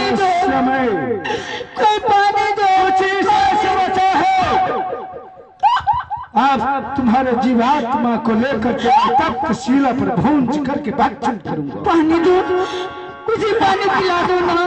समय कोई पानी दो। से बचा है। अब तुम्हारे जीवात्मा को लेकर के तप्त शिला पर भूंज करके भक्षण करूंगा। पानी दो, कुछ पानी पिला दो ना।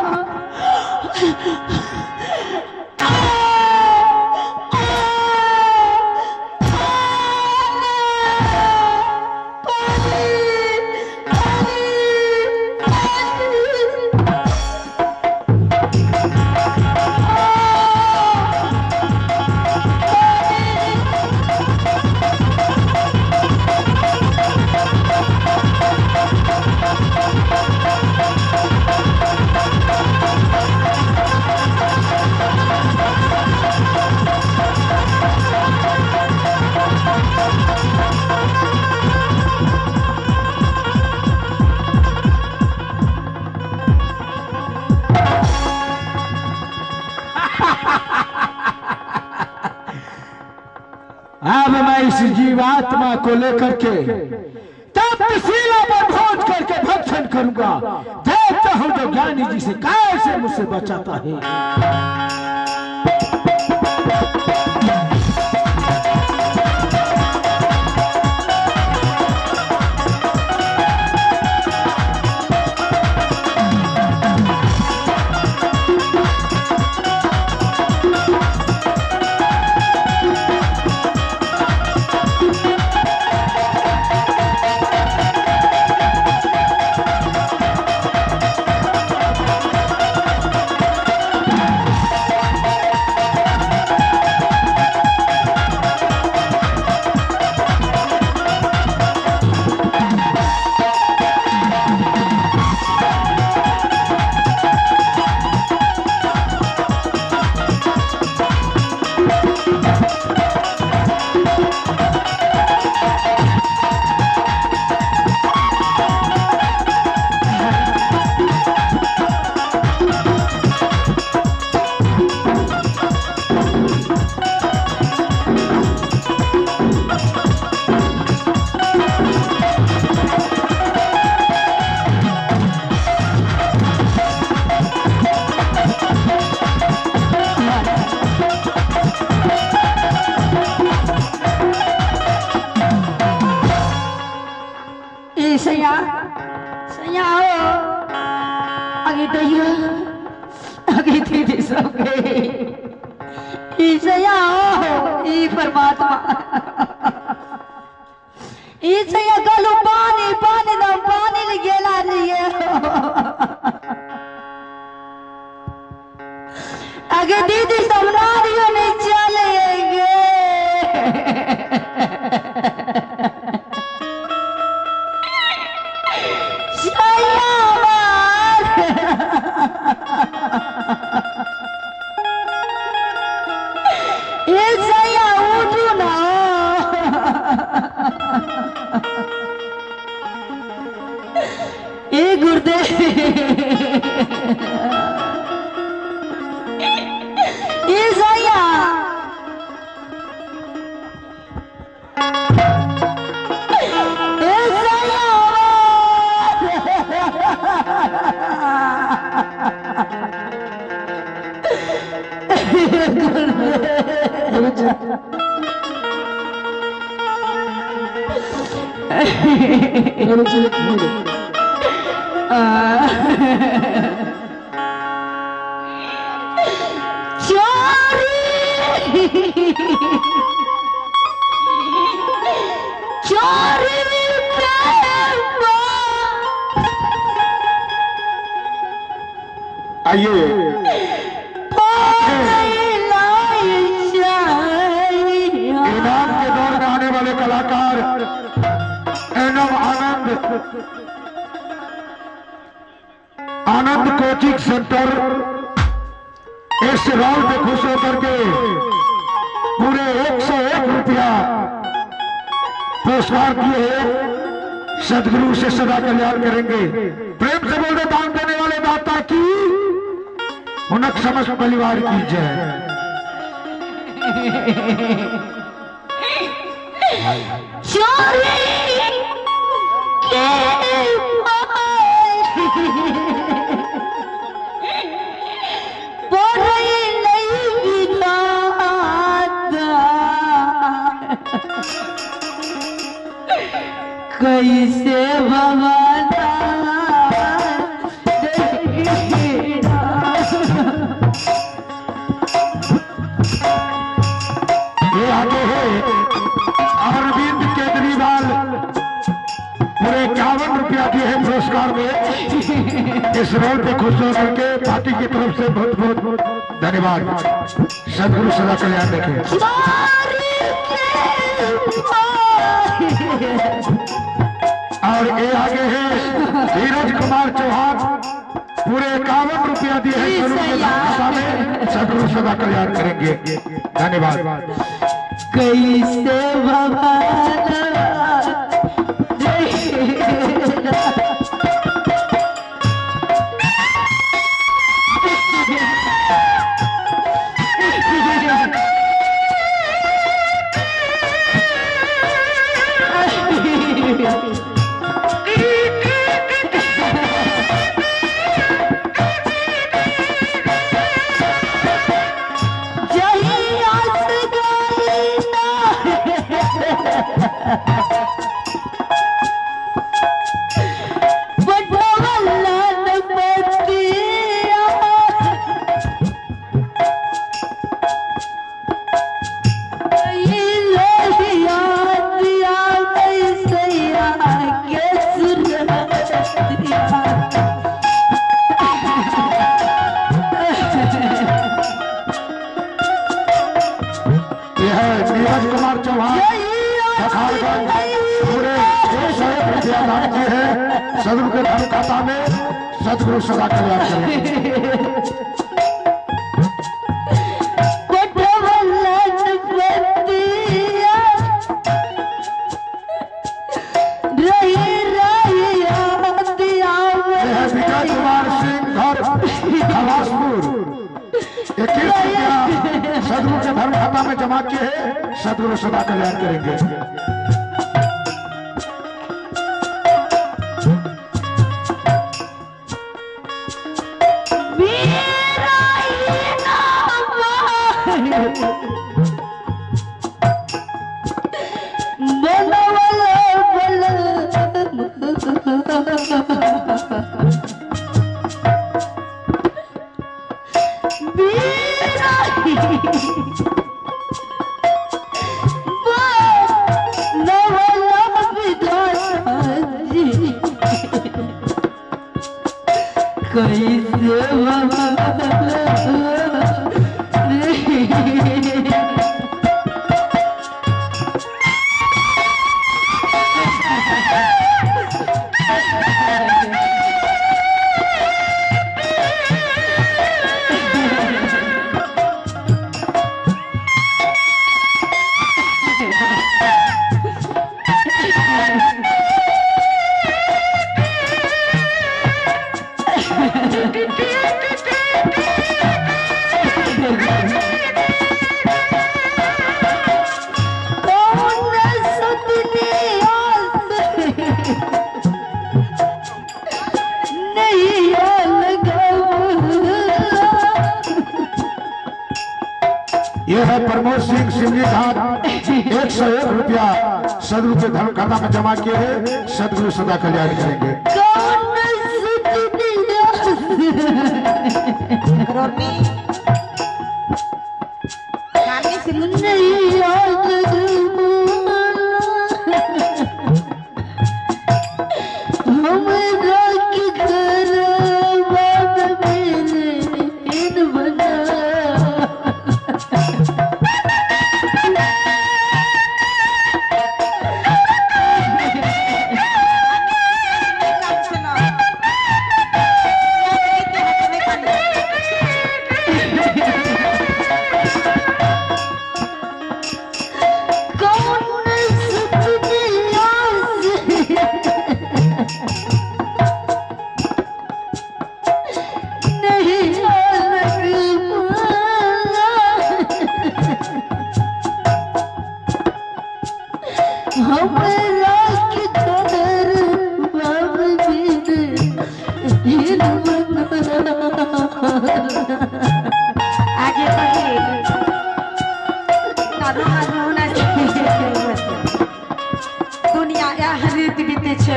अब मैं इस जीवात्मा को लेकर के तब शिला पर भोज करके भक्षण करूंगा। देखता हूं जो ज्ञानी जी से कैसे मुझसे बचाता है। आनंद कोचिंग सेंटर इस राउंड में खुश होकर के पूरे 101 रुपया पुरस्कार दिए हैं। सदगुरु से सदा कल्याण करेंगे। प्रेम से बोल दे दान देने वाले दाता की उनक समस्त परिवार की जय। कैसे भवाना ये आगे है अरविंद केजरीवाल, पूरे 51 रुपया दिए हैं पुरस्कार में। इस रोल पे खुश होकर के पार्टी की तरफ से बहुत बहुत धन्यवाद। सदगुरु सदा कल्याण रखें। और ये आगे है धीरज कुमार चौहान, पूरे 51 रुपया दिए हैं खाता में। सदगुरु सदा कल्याण करेंगे। धन्यवाद। कैसे भवाना सदगुरु के धर्म खाता में। सदगुरु सदा कल्याण करें। विजय कुमार सिंह घर खलासपुर 21 रुपया सदगुरु के धर्म खाता में जमा किए हैं। सदगुरु सदा कल्याण करेंगे। यह है प्रमोद सिंह सिंह घाट 101 रुपया सदगुरु के धर्म खाता में जमा किए हैं। सदगुरु सदा कल्याण करेंगे।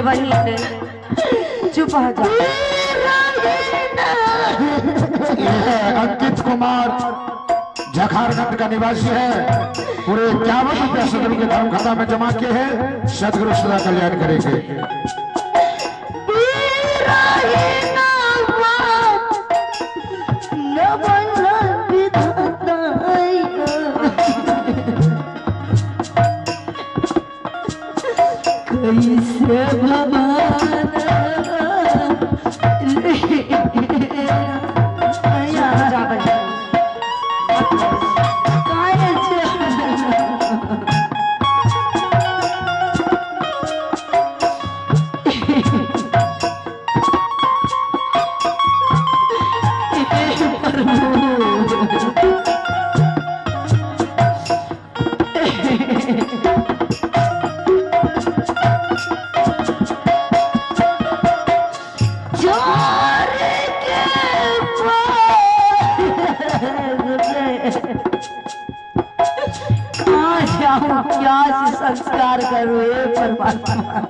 बनी ने चुप हो जा। अंकित कुमार झखारगंज का निवासी है। पूरे 51 रुपया सदगुरु के धर्म खाता में जमा किए हैं। सदगुरु सदा कल्याण करेंगे। कैसे भगवान क्या संस्कार करूं हे परमात्मा।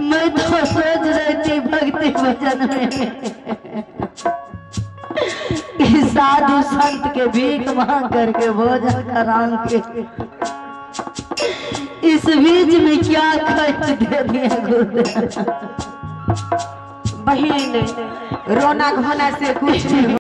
मैं तो सोच रही थी भक्ति भजन में कि साधु संत के भीख मांग करके भोजन कराऊंगे। इस बीच में क्या खर्च दे दिया गुरुदेव। बहन रोना घोना से कुछ नहीं